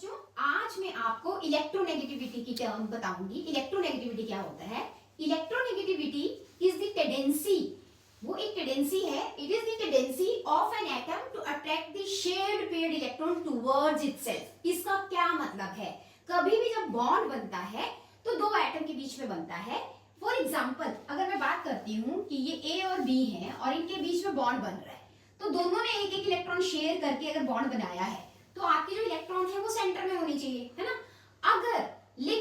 बच्चों, आज मैं आपको इलेक्ट्रोनेगेटिविटी की टर्म बताऊंगी। इलेक्ट्रोनेगेटिविटी क्या होता है? इलेक्ट्रोनेगेटिविटी इज द टेंडेंसी, वो एक टेंडेंसी है। It is the tendency of an atom to attract the shared paired electron towards itself. इसका क्या मतलब है? कभी भी जब बॉन्ड बनता है तो दो एटम के बीच में बनता है। फॉर एग्जाम्पल, अगर मैं बात करती हूँ कि ये ए और बी है और इनके बीच में बॉन्ड बन रहा है, तो दोनों ने एक एक इलेक्ट्रॉन शेयर करके अगर बॉन्ड बनाया है तो आपके जो इलेक्ट्रॉन है वो सेंटर में होनी चाहिए, है ना। अगर ये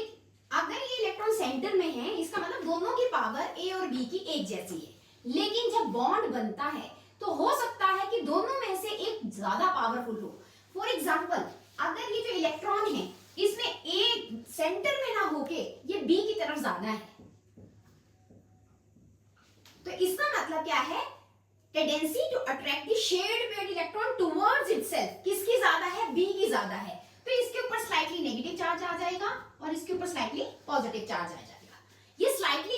इलेक्ट्रॉन सेंटर में है, इसका मतलब दोनों की पावर ए और बी की एक जैसी है। लेकिन जब बॉन्ड बनता है तो हो सकता है कि दोनों में से एक ज्यादा पावरफुल हो। फॉर एग्जाम्पल, अगर ये जो इलेक्ट्रॉन है इसमें ए सेंटर में ना होके ये बी की तरफ ज्यादा है, तो इसका मतलब क्या है? Tendency to attract the shared paired electron towards itself किसकी ज्यादा है? बी की ज्यादा है। तो इसके ऊपर स्लाइटली नेगेटिव चार्ज आ जाएगा और इसके ऊपर स्लाइटली पॉजिटिव चार्ज आ जाएगा। ये स्लाइटली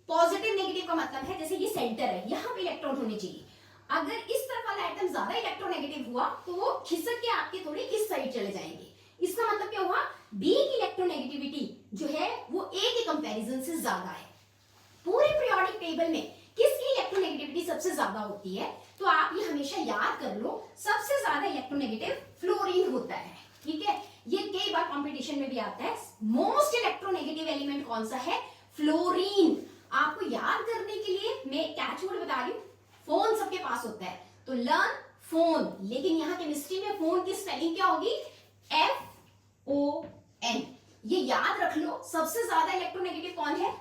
पॉजिटिव नेगेटिव का मतलब है जैसे ये सेंटर है, यहाँ पे इलेक्ट्रॉन होने चाहिए। अगर इस तरफ वाला एटम ज्यादा इलेक्ट्रोनेगेटिव हुआ तो वो खिसक के आपके थोड़े इस साइड चले जाएंगे। इसका मतलब क्या हुआ? बी की इलेक्ट्रोनेगेटिविटी जो है वो ए के कंपैरिजन से ज्यादा है। पूरे पीरियोडिक टेबल में किसकी इलेक्ट्रोनेगेटिविटी सबसे ज्यादा होती है? तो आप ये हमेशा याद कर लो, सबसे ज्यादा इलेक्ट्रोनेगेटिव फ्लोरीन होता है। ठीक है, ये कई बार कंपटीशन में भी आता है। मोस्ट इलेक्ट्रोनेगेटिव एलिमेंट कौन सा है? फ्लोरीन। आपको याद करने के लिए मैं कैचवर्ड बता रही हूँ। फोन सबके पास होता है तो लर्न फोन, लेकिन यहाँ केमिस्ट्री में फोन की स्पेलिंग क्या होगी? FON। ये याद रख लो, सबसे ज्यादा इलेक्ट्रोनेगेटिव कौन है?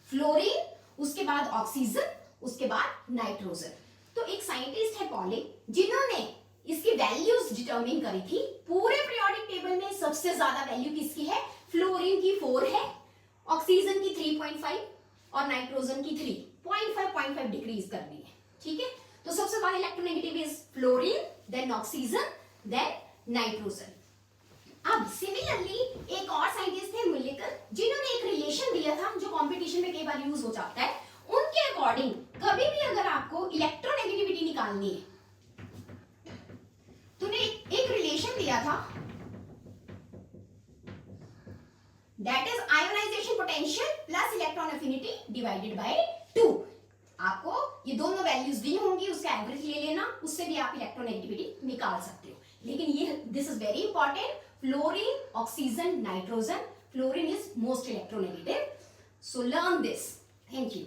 फ्लोरीन, उसके बाद ऑक्सीजन, उसके बाद नाइट्रोजन। तो एक साइंटिस्ट है पॉलिंग, जिन्होंने इसकी वैल्यूज डिटरमिन करी थी। पूरे पीरियोडिक टेबल में सबसे ज्यादा वैल्यू किसकी है? फ्लोरीन की 4 है, ऑक्सीजन की 3.5 और नाइट्रोजन की 3। 0.5 डिक्रीज करनी है। ठीक है, तो सबसे ज्यादा electronegative is fluorine, then oxygen, then nitrogen. अब सिमिलरली एक और साइंटिस्ट थे मुल्लिकर, जिन्होंने एक रिलेशन दिया था जो कंपटीशन में कई बार यूज हो जाता है। उनके अकॉर्डिंग कभी भी अगर आपको इलेक्ट्रोनेगेटिविटी निकालनी है तो ने एक रिलेशन दिया था, that is ionization potential plus electron affinity divided by 2। आपको ये दोनों वैल्यूज दी होंगी, उसका एवरेज ले लेना, उससे भी आप इलेक्ट्रोनेगेटिविटी निकाल सकते हो। लेकिन ये this is very important, fluorine, oxygen, nitrogen. Fluorine is most electronegative. So learn this. Thank you.